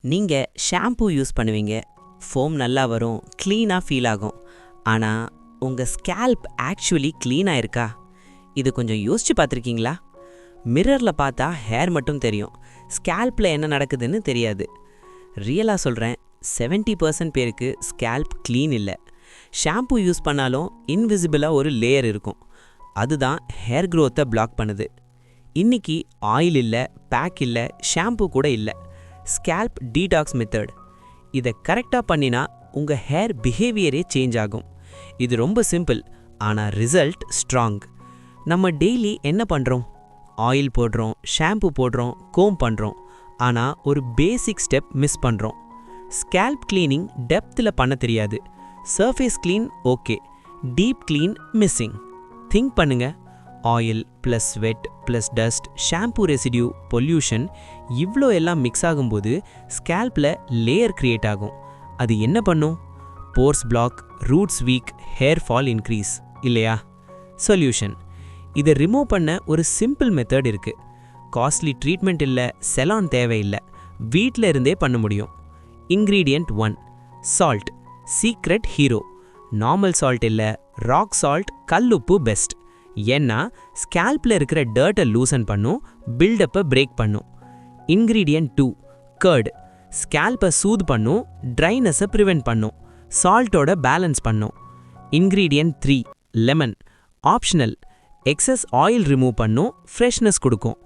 நீங்க shampoo use பண்ணுவீங்க, foam நல்லா வரும், க்ளீனாக ஃபீல் ஆகும். ஆனால் உங்கள் ஸ்கேல்ப் ஆக்சுவலி க்ளீனாக இருக்கா? இது கொஞ்சம் யோசிச்சு பார்த்துருக்கீங்களா? மிரரில் பார்த்தா ஹேர் மட்டும் தெரியும், ஸ்கேல்பில் என்ன நடக்குதுன்னு தெரியாது. ரியலாக சொல்கிறேன், 70% பேருக்கு ஸ்கேல்ப் க்ளீன் இல்லை. ஷாம்பு யூஸ் பண்ணாலும் இன்விசிபிளாக ஒரு லேயர் இருக்கும், அதுதான் ஹேர் க்ரோத்தை பிளாக் பண்ணுது. இன்னைக்கு ஆயில் இல்லை, பேக் இல்லை, ஷாம்பு கூட இல்லை, ஸ்கேல்ப் டீடாக்ஸ் மெத்தட். இதை கரெக்டாக பண்ணினா உங்கள் ஹேர் பிஹேவியரே சேஞ்ச் ஆகும். இது ரொம்ப சிம்பிள், ஆனால் ரிசல்ட் ஸ்ட்ராங். நம்ம டெய்லி என்ன பண்ணுறோம்? ஆயில் போடுறோம், ஷாம்பு போடுறோம், கோம் பண்ணுறோம். ஆனால் ஒரு பேசிக் ஸ்டெப் மிஸ் பண்ணுறோம். ஸ்கேல்ப் க்ளீனிங் டெப்த்தில் பண்ண தெரியாது. Surface clean okay, deep clean missing. Think பண்ணுங்க, oil plus sweat plus dust, shampoo residue, pollution, இவ்வளோ எல்லாம் மிக்ஸ் ஆகும்போது ஸ்கேல்பில் லேயர் கிரியேட் ஆகும். அது என்ன பண்ணும்? Pores block, roots weak, hair fall increase, இல்லையா? சொல்யூஷன்: இதை ரிமூவ் பண்ண ஒரு சிம்பிள் மெத்தட் இருக்குது. காஸ்ட்லி ட்ரீட்மெண்ட் இல்லை, செலான் தேவையில்லை, வீட்டில் இருந்தே பண்ண முடியும். Ingredient 1: salt, secret hero. Normal salt இல்லை, ராக் சால்ட், கல்லுப்பு பெஸ்ட். ஏன்னா ஸ்கேல்பில் இருக்கிற டர்ட்டை லூசன் பண்ணும், பில்டப்பை பிரேக் பண்ணும். இன்க்ரீடியன்ட் 2: கர்ட், ஸ்கேல்பை சூத் பண்ணும், ட்ரைனஸை ப்ரிவென்ட் பண்ணும், சால்ட்டோட பேலன்ஸ் பண்ணும். Ingredient 3: lemon, optional, excess oil remove பண்ணும், ஃப்ரெஷ்னஸ் கொடுக்கும்.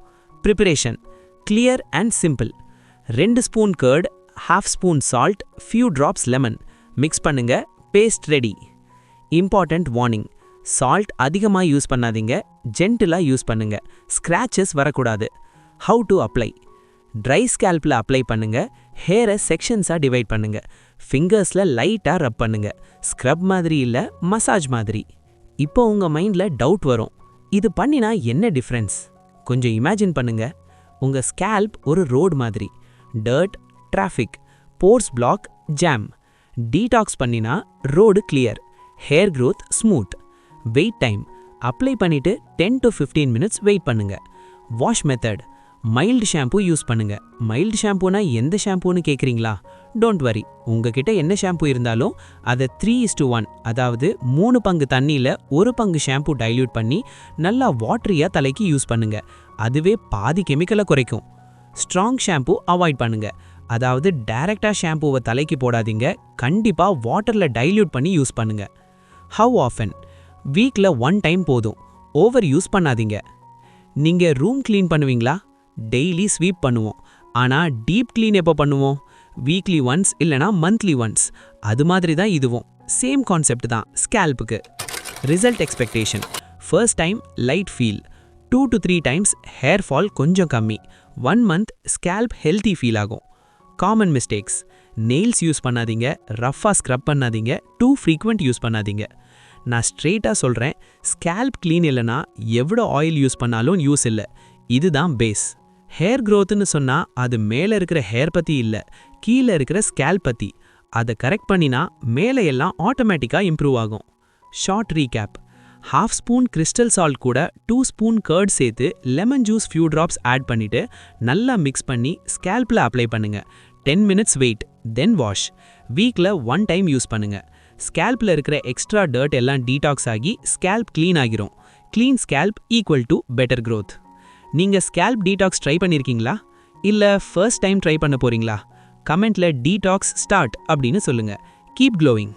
Preparation: clear and simple. 2 spoon curd, 1/2 spoon salt, few drops lemon. Mix பண்ணுங்க, paste ready. Important warning: salt அதிகமாக யூஸ் பண்ணாதீங்க, ஜென்டிலாக யூஸ் பண்ணுங்க, ஸ்க்ராச்சஸ் வரக்கூடாது. ஹவு டு அப்ளை: ட்ரை ஸ்கேல்பில் apply பண்ணுங்க, ஹேரை செக்ஷன்ஸாக டிவைட் பண்ணுங்க, ஃபிங்கர்ஸில் லைட்டாக ரப் பண்ணுங்க. ஸ்க்ரப் மாதிரி இல்லை, மசாஜ் மாதிரி. இப்போ உங்கள் மைண்டில் டவுட் வரும், இது பண்ணினா என்ன டிஃப்ரென்ஸ்? கொஞ்சம் இமேஜின் பண்ணுங்க, உங்கள் ஸ்கேல்ப் ஒரு ரோடு மாதிரி. Dirt, traffic, pores block, jam. Detox பண்ணினா road clear, hair growth smooth. Wait time: apply பண்ணிட்டு 10 to 15 மினிட்ஸ் வெயிட் பண்ணுங்க. Wash method: mild shampoo use பண்ணுங்க. மைல்டு ஷாம்புனா எந்த ஷாம்புன்னு கேட்குறீங்களா? டோன்ட் வரி, உங்ககிட்ட என்ன ஷாம்பு இருந்தாலும் அதை 3:1, அதாவது 3 பங்கு தண்ணியில் 1 பங்கு ஷாம்பு டைல்யூட் பண்ணி நல்லா வாட்டரியாக தலைக்கு யூஸ் பண்ணுங்க. அதுவே பாதி கெமிக்கலை குறைக்கும். ஸ்ட்ராங் ஷாம்பு அவாய்ட் பண்ணுங்க, அதாவது டைரக்டாக ஷாம்புவை தலைக்கு போடாதீங்க, கண்டிப்பாக வாட்டரில் டைல்யூட் பண்ணி யூஸ் பண்ணுங்க. ஹவ் ஆஃபன்: வீக்கில் 1 டைம் போதும், ஓவர் யூஸ் பண்ணாதீங்க. நீங்கள் ரூம் க்ளீன் பண்ணுவீங்களா? டெய்லி ஸ்வீப் பண்ணுவோம், ஆனால் டீப் க்ளீன் எப்போ பண்ணுவோம்? வீக்லி ஒன்ஸ் இல்லைனா மந்த்லி ஒன்ஸ். அது மாதிரி தான் இதுவும், சேம் கான்செப்ட் தான் ஸ்கேல்புக்கு. Result expectation: first time light feel, 2 to 3 times hair fall கொஞ்சம் கம்மி, 1 மந்த் ஸ்கேல்ப் ஹெல்த்தி ஃபீல் ஆகும். காமன் மிஸ்டேக்ஸ்: நெயில்ஸ் யூஸ் பண்ணாதீங்க, ரஃப்பாக ஸ்க்ரப் பண்ணாதீங்க, டூ ஃப்ரீக்வெண்ட் யூஸ் பண்ணாதீங்க. நான் ஸ்ட்ரெயிட்டாக சொல்கிறேன், ஸ்கேல்ப் க்ளீன் இல்லைனா எவ்வளோ ஆயில் யூஸ் பண்ணாலும் யூஸ் இல்லை. இதுதான் பேஸ். ஹேர் க்ரோத்துன்னு சொன்னால் அது மேலே இருக்கிற ஹேர் பற்றி இல்லை, கீழே இருக்கிற ஸ்கேல்ப் பற்றி. அதை கரெக்ட் பண்ணினா மேலே எல்லாம் ஆட்டோமேட்டிக்காக இம்ப்ரூவ் ஆகும். Short recap: 1/2 spoon crystal salt கூட 2 ஸ்பூன் கர்ட் சேர்த்து lemon juice few drops add பண்ணிவிட்டு நல்லா மிக்ஸ் பண்ணி ஸ்கேல்பில் அப்ளை பண்ணுங்க. 10 மினிட்ஸ் வெயிட், தென் வாஷ். வீக்கில் 1 டைம் யூஸ் பண்ணுங்க. ஸ்கேல்பில் இருக்கிற எக்ஸ்ட்ரா டர்ட் எல்லாம் டீடாக்ஸ் ஆகி ஸ்கேல்ப் க்ளீன் ஆகிரும். Clean scalp equal to better growth. நீங்கள் ஸ்கேல்ப் டீடாக்ஸ் ட்ரை பண்ணியிருக்கீங்களா? இல்லை ஃபர்ஸ்ட் டைம் ட்ரை பண்ண போறீங்களா? கமெண்ட்ல டீடாக்ஸ் ஸ்டார்ட் அப்படின்னு சொல்லுங்க. Keep glowing.